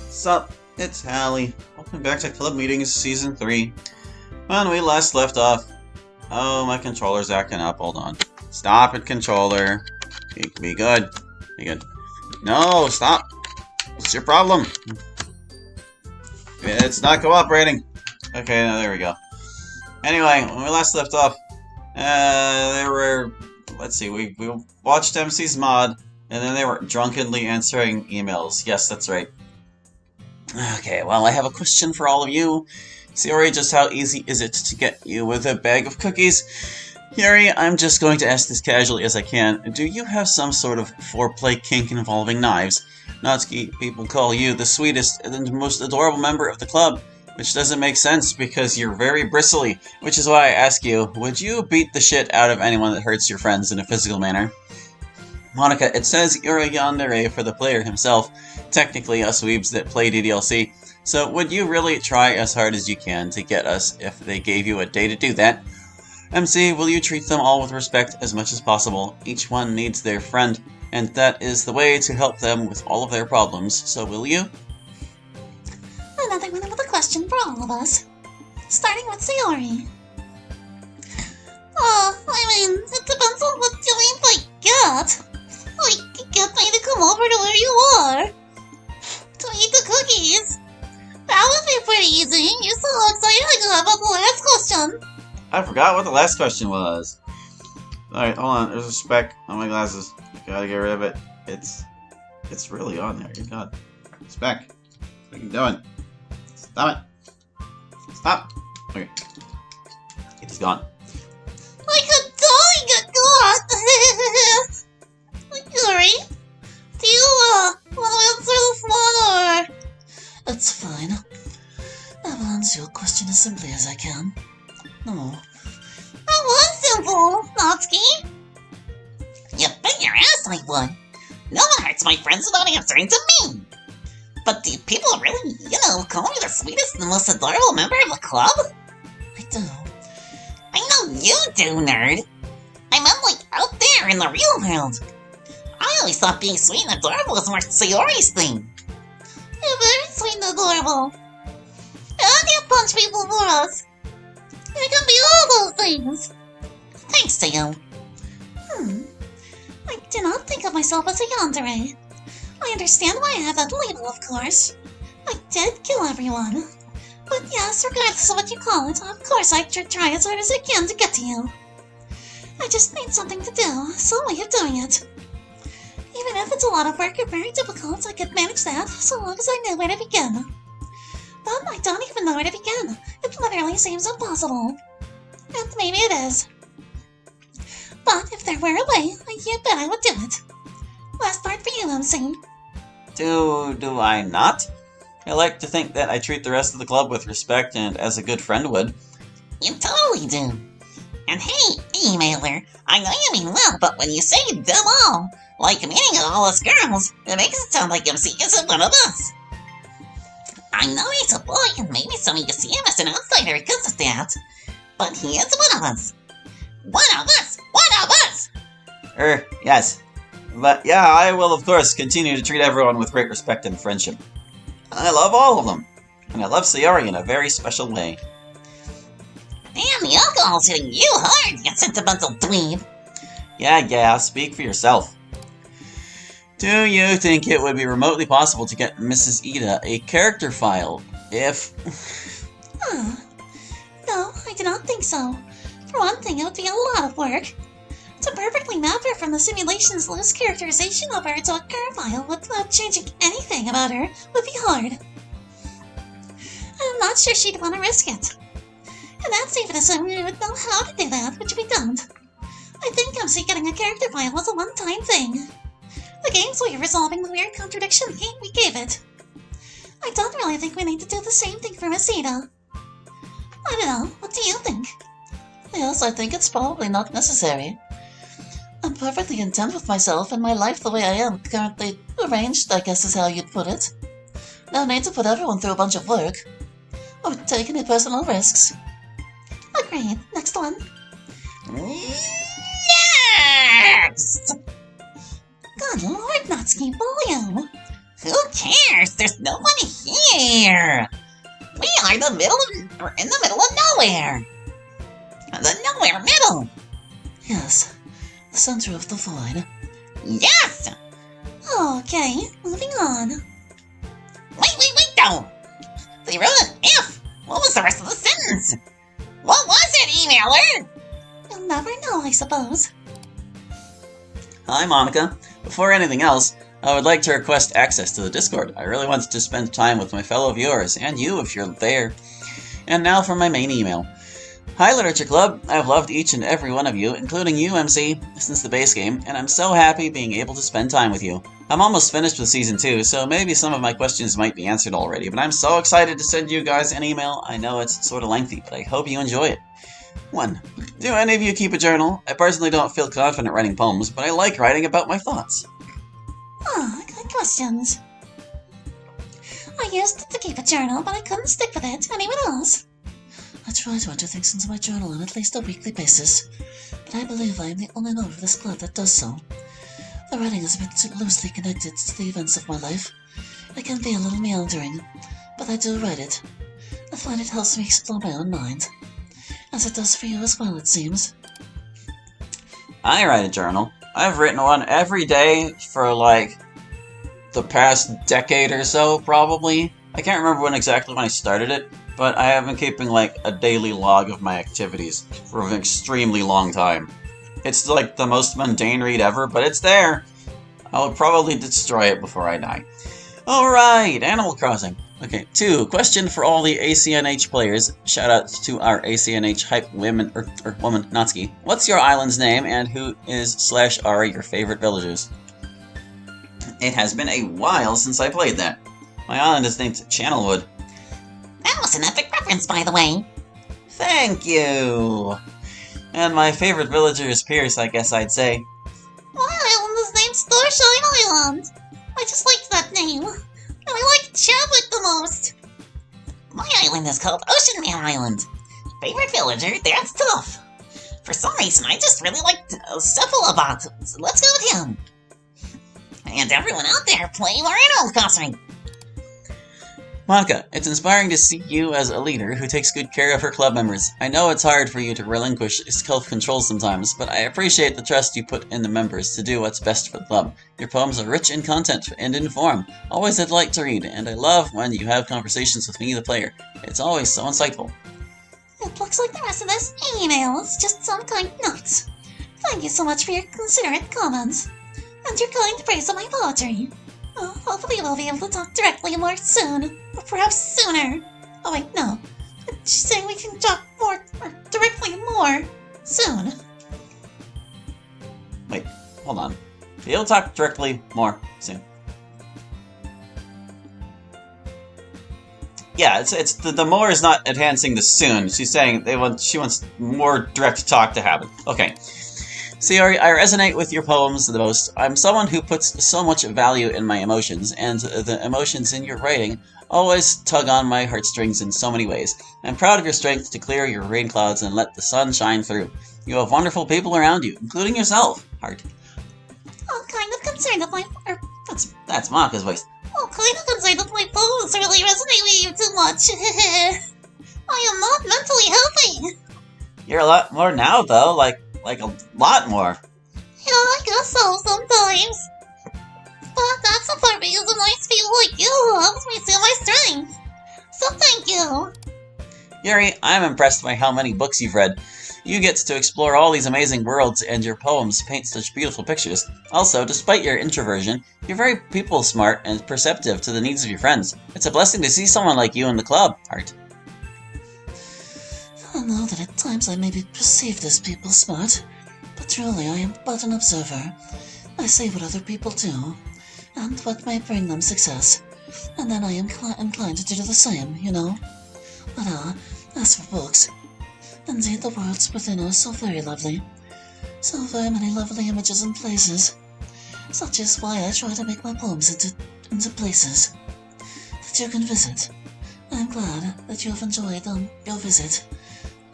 Sup, it's Hali. Welcome back to Club Meetings Season 3. When we last left off... Oh, my controller's acting up. Hold on. Stop it, controller. Be good. Be good. No, stop. What's your problem? It's not cooperating. Okay, now there we go. Anyway, when we last left off, there were... Let's see, we watched MC's mod, and then they were drunkenly answering emails. Yes, that's right. Okay, well, I have a question for all of you. Sayori, just how easy is it to get you with a bag of cookies? Yuri, I'm just going to ask this casually as I can. Do you have some sort of foreplay kink involving knives? Natsuki, people call you the sweetest and most adorable member of the club, which doesn't make sense because you're very bristly, which is why I ask you, would you beat the shit out of anyone that hurts your friends in a physical manner? Monica, it says you're a yandere for the player himself, technically us weebs that play DDLC, so would you really try as hard as you can to get us if they gave you a day to do that? MC, will you treat them all with respect as much as possible? Each one needs their friend, and that is the way to help them with all of their problems, so will you? Another one with a question for all of us. Starting with Sayori. Oh, I mean, it depends on what you mean by get. Like, get me to come over to where you are. To eat the cookies. That would be pretty easy. You're so excited about the last question. I forgot what the last question was. Alright, hold on. There's a speck on my glasses. Gotta get rid of it. It's really on there. Good God. Speck. What are you doing? Stop it. Stop. Okay. It's gone. I could totally get caught. Yuri, do you, want to answer this one, or? It's fine. I will answer your question as simply as I can. No. That was simple, Natsuki. You bet your ass I would. No one hurts my friends without answering to me. But do people really, call me the sweetest and most adorable member of the club? I do. I know you do, nerd. I meant, like, out there in the real world. I always thought being sweet and adorable was more Sayori's thing. You're very sweet and adorable. And you punch people for us. You can be all those things. Thanks to you. I do not think of myself as a yandere. I understand why I have that label, of course. I did kill everyone. But yes, regardless of what you call it, of course I try as hard as I can to get to you. I just need something to do, some way of doing it. Even if it's a lot of work or very difficult, I could manage that, so long as I knew where to begin. But I don't even know where to begin. It literally seems impossible. And maybe it is. But if there were a way, you bet I would do it. Last part for you, MC. Do I not? I like to think that I treat the rest of the club with respect and as a good friend would. You totally do. And hey, emailer, I know you mean well, but when you say them all, like meaning all us girls, it makes it sound like MC isn't one of us. I know he's a boy, and maybe some of you see him as an outsider because of that, but he is one of us. One of us! One of us! Yes. But yeah, I will of course continue to treat everyone with great respect and friendship. I love all of them, and I love Sayori in a very special way. Damn, the alcohol's hitting you hard, you sentimental dweeb. Yeah, speak for yourself. Do you think it would be remotely possible to get Mrs. Ida a character file if... No, I do not think so. For one thing, it would be a lot of work. To perfectly map her from the simulation's loose characterization of her to a curve file without changing anything about her would be hard. I'm not sure she'd want to risk it. And that's even assuming we would know how to do that, which we don't. I think MC getting a character file was a one-time thing. The game's way of resolving the weird contradiction we gave it. I don't really think we need to do the same thing for Miss Ida. I don't know, what do you think? Yes, I think it's probably not necessary. I'm perfectly content with myself and my life the way I am, currently arranged, I guess is how you'd put it. No need to put everyone through a bunch of work. Or take any personal risks. Agreed. Next one. Next! Good lord, Natsuki, volume! Who cares? There's no one here. We are in the middle of nowhere. The nowhere middle. Yes, the center of the void. Yes. Okay, moving on. Wait, though. They wrote an F. What was the rest of the sentence? What was it, emailer? You'll never know, I suppose. Hi, Monica. Before anything else, I would like to request access to the Discord. I really wanted to spend time with my fellow viewers, and you if you're there. And now for my main email. Hi, Literature Club. I've loved each and every one of you, including you, MC, since the base game, and I'm so happy being able to spend time with you. I'm almost finished with Season 2, so maybe some of my questions might be answered already, but I'm so excited to send you guys an email. I know it's sort of lengthy, but I hope you enjoy it. 1. Do any of you keep a journal? I personally don't feel confident writing poems, but I like writing about my thoughts. Good questions. I used to keep a journal, but I couldn't stick with it. Anyone else? I try to enter things into my journal on at least a weekly basis, but I believe I am the only member of this club that does so. The writing is a bit too loosely connected to the events of my life. It can be a little meandering, but I do write it. I find it helps me explore my own mind, as it does for you as well, it seems. I write a journal. I've written one every day for, like, the past decade or so, probably. I can't remember when I started it, but I have been keeping, like, a daily log of my activities for an extremely long time. It's, like, the most mundane read ever, but it's there. I'll probably destroy it before I die. Alright, Animal Crossing. Okay, 2. Question for all the ACNH players. Shout out to our ACNH hype women, or woman, Natsuki. What's your island's name, and who is/are your favorite villagers? It has been a while since I played that. My island is named Channelwood. That was an epic reference, by the way. Thank you! And my favorite villager is Pierce, I guess I'd say. My island is named Starshine Island. I just liked that name. And I like Chadwick the most. My island is called Ocean Man Island. Favorite villager? That's tough. For some reason, I just really liked Cephalobot, so let's go with him. And everyone out there, play more Animal Crossing. Monica, it's inspiring to see you as a leader who takes good care of her club members. I know it's hard for you to relinquish self-control sometimes, but I appreciate the trust you put in the members to do what's best for the club. Your poems are rich in content and in form, always a delight to read, and I love when you have conversations with me, the player. It's always so insightful. It looks like the rest of this email is just some kind notes. Thank you so much for your considerate comments, and your kind praise of my poetry. Hopefully we'll be able to talk directly more soon, or perhaps sooner. Oh wait, no. She's saying we can talk more, or directly more, soon. Wait, hold on. You'll talk directly more soon. Yeah, it's the more is not enhancing the soon. She's saying she wants more direct talk to happen. Okay. See, I resonate with your poems the most. I'm someone who puts so much value in my emotions, and the emotions in your writing always tug on my heartstrings in so many ways. I'm proud of your strength to clear your rain clouds and let the sun shine through. You have wonderful people around you, including yourself, Heart. I'm kind of concerned if my... That's Monica's voice. I'm kind of concerned if my poems really resonate with you too much. I am not mentally healthy. You're a lot more now, though, like a lot more. Yeah, I guess so sometimes. But that's a part because a nice people like you helps me see my strength. So thank you. Yuri, I'm impressed by how many books you've read. You get to explore all these amazing worlds, and your poems paint such beautiful pictures. Also, despite your introversion, you're very people-smart and perceptive to the needs of your friends. It's a blessing to see someone like you in the club, Heart. I know that at times I may be perceived as people-smart, but truly I am but an observer. I see what other people do, and what may bring them success, and then I am inclined to do the same, you know? But as for books, indeed the worlds within are so very lovely. So very many lovely images and places. Such is why I try to make my poems into places that you can visit. I'm glad that you have enjoyed your visit.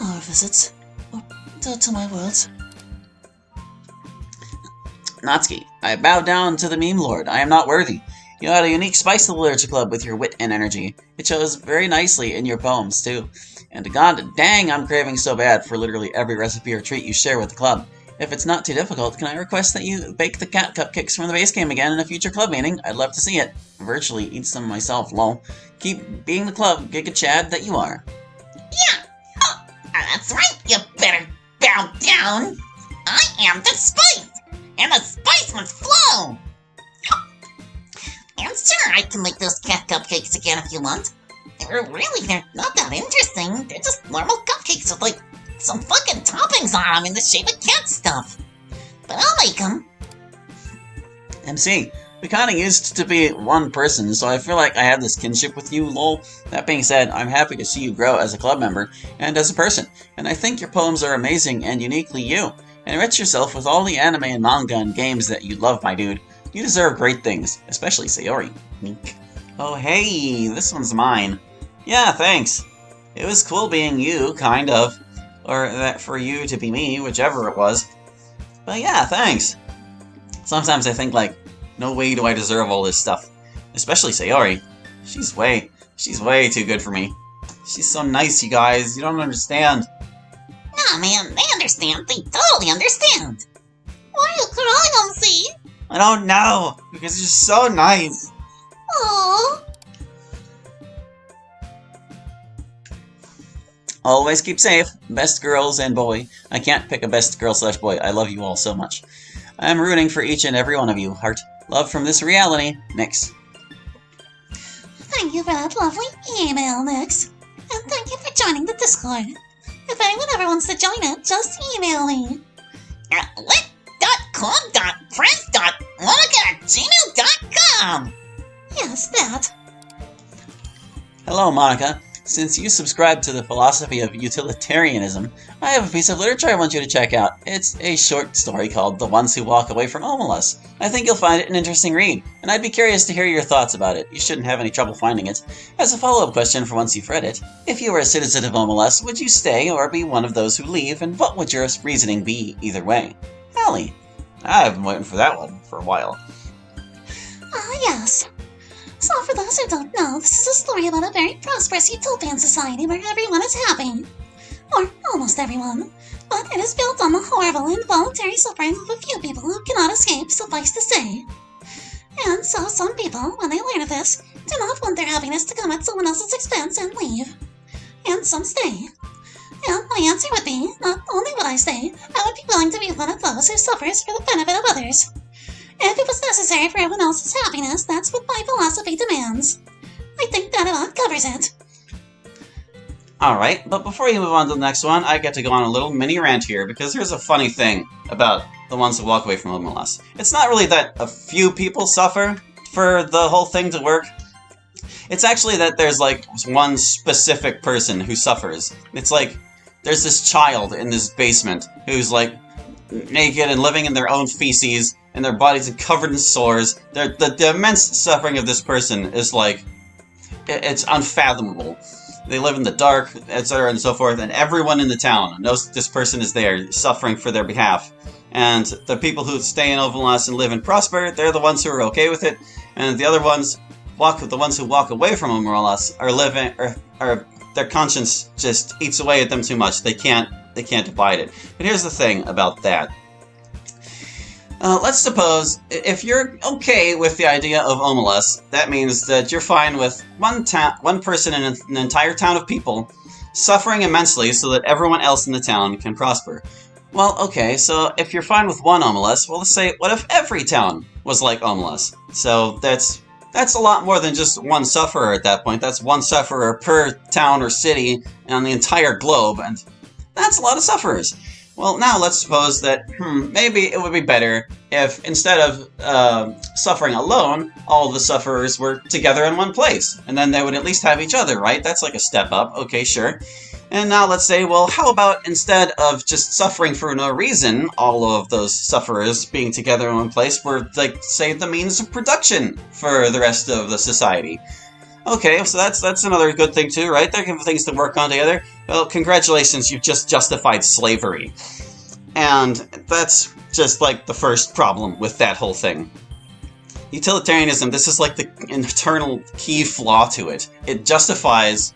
Our visits to my worlds. Natsuki, I bow down to the meme lord. I am not worthy. You add a unique spice to the literature club with your wit and energy. It shows very nicely in your poems, too. And god dang, I'm craving so bad for literally every recipe or treat you share with the club. If it's not too difficult, can I request that you bake the cat cupcakes from the base game again in a future club meeting? I'd love to see it. Virtually eat some myself, lol. Keep being the club Giga Chad that you are. Yeah! Oh, that's right, you better bow down! I am the spice! And the spice must flow! And sure, I can make those cat cupcakes again if you want. They're not that interesting. They're just normal cupcakes with, like, some fucking toppings on them in the shape of cat stuff. But I'll make them. MC, we kinda used to be one person, so I feel like I have this kinship with you, lol. That being said, I'm happy to see you grow as a club member and as a person, and I think your poems are amazing and uniquely you. Enrich yourself with all the anime and manga and games that you love, my dude. You deserve great things, especially Sayori. Wink. Oh hey, this one's mine. Yeah, thanks. It was cool being you, kind of. Or that for you to be me, whichever it was. But yeah, thanks. Sometimes I think, like, no way do I deserve all this stuff. Especially Sayori. She's way too good for me. She's so nice, you guys. You don't understand. Nah, man, they understand. They totally understand. Why are you crying, MC? I don't know, because you're so nice. Aww. Always keep safe. Best girls and boy. I can't pick a best girl/boy. I love you all so much. I'm rooting for each and every one of you. Heart. Love from this reality. Nix. Thank you for that lovely email, Nix. And thank you for joining the Discord. If anyone ever wants to join it, just email me. lit.club.friends.monica@gmail.com. Yes, that. Hello, Monica. Since you subscribe to the philosophy of utilitarianism, I have a piece of literature I want you to check out. It's a short story called The Ones Who Walk Away from Omelas. I think you'll find it an interesting read, and I'd be curious to hear your thoughts about it. You shouldn't have any trouble finding it. As a follow-up question for once you've read it, if you were a citizen of Omelas, would you stay or be one of those who leave, and what would your reasoning be either way? Hali. I've been waiting for that one for a while. Yes. So for those who don't know, this is a story about a very prosperous utopian society where everyone is happy. Or almost everyone. But it is built on the horrible involuntary suffering of a few people who cannot escape, suffice to say. And so some people, when they learn of this, do not want their happiness to come at someone else's expense and leave. And some stay. And my answer would be, not only would I stay, I would be willing to be one of those who suffers for the benefit of others. If it was necessary for everyone else's happiness, that's what my philosophy demands. I think that about covers it. Alright, but before you move on to the next one, I get to go on a little mini rant here, because here's a funny thing about the ones who walk away from Omelas. It's not really that a few people suffer for the whole thing to work. It's actually that there's, like, one specific person who suffers. It's like, there's this child in this basement who's, like, naked and living in their own feces, and their bodies are covered in sores. The immense suffering of this person is, like, it's unfathomable. They live in the dark, etc. and so forth, and everyone in the town knows this person is there, suffering for their behalf. And the people who stay in Omelas and live and prosper, they're the ones who are okay with it, and the other ones, the ones who walk away from Omelas, their conscience just eats away at them too much. They can't abide it. But here's the thing about that. Let's suppose, if you're okay with the idea of Omelas, that means that you're fine with one person in an entire town of people suffering immensely so that everyone else in the town can prosper. Well, okay, so if you're fine with one Omelas, well, let's say, what if every town was like Omelas? So that's a lot more than just one sufferer at that point. That's one sufferer per town or city on the entire globe, and that's a lot of sufferers. Well, now let's suppose that, maybe it would be better if, instead of suffering alone, all of the sufferers were together in one place. And then they would at least have each other, right? That's like a step up. Okay, sure. And now let's say, well, how about instead of just suffering for no reason, all of those sufferers being together in one place were, like, say, the means of production for the rest of the society? Okay, so that's another good thing too, right? They're things to work on together. Well, congratulations, you've just justified slavery. And that's just like the first problem with that whole thing. utilitarianism, this is like the internal key flaw to it. It justifies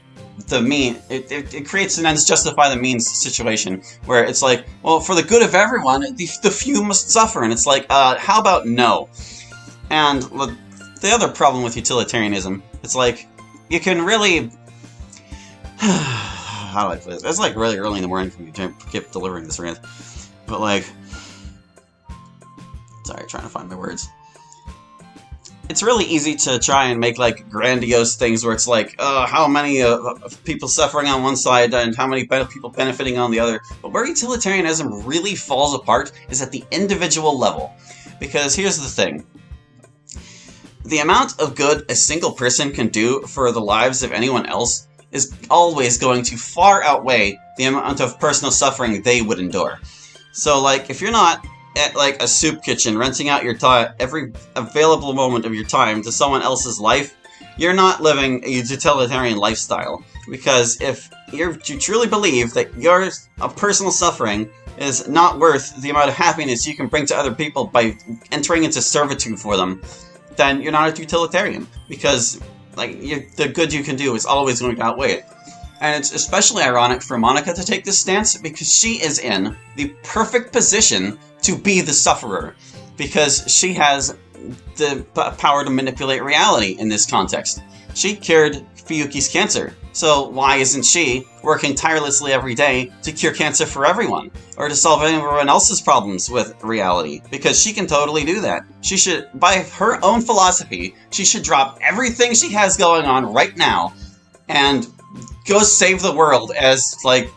the mean, it creates an ends justify the means situation, where it's like, well, for the good of everyone, the few must suffer, and it's like, how about no? And the other problem with utilitarianism, it's like, you can really, how do I put this? It's like really early in the morning for me to keep delivering this rant, but like, sorry, trying to find my words. It's really easy to try and make, like, grandiose things where it's like, how many people suffering on one side and how many people benefiting on the other. But where utilitarianism really falls apart is at the individual level. Because here's the thing. The amount of good a single person can do for the lives of anyone else is always going to far outweigh the amount of personal suffering they would endure. So, like, if you're not at, like, a soup kitchen, renting out your every available moment of your time to someone else's life, you're not living a utilitarian lifestyle. Because if you truly believe that your personal suffering is not worth the amount of happiness you can bring to other people by entering into servitude for them, then you're not a utilitarian. Because, like, the good you can do is always going to outweigh it. And it's especially ironic for Monica to take this stance because she is in the perfect position to be the sufferer, because she has the power to manipulate reality in this context. She cured Fuyuki's cancer, so why isn't she working tirelessly every day to cure cancer for everyone, or to solve everyone else's problems with reality? Because she can totally do that. She should, by her own philosophy, she should drop everything she has going on right now and go save the world as, like,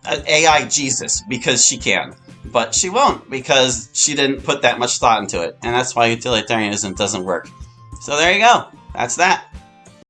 an AI Jesus, because she can. But she won't, because she didn't put that much thought into it, and that's why utilitarianism doesn't work. So there you go. That's that.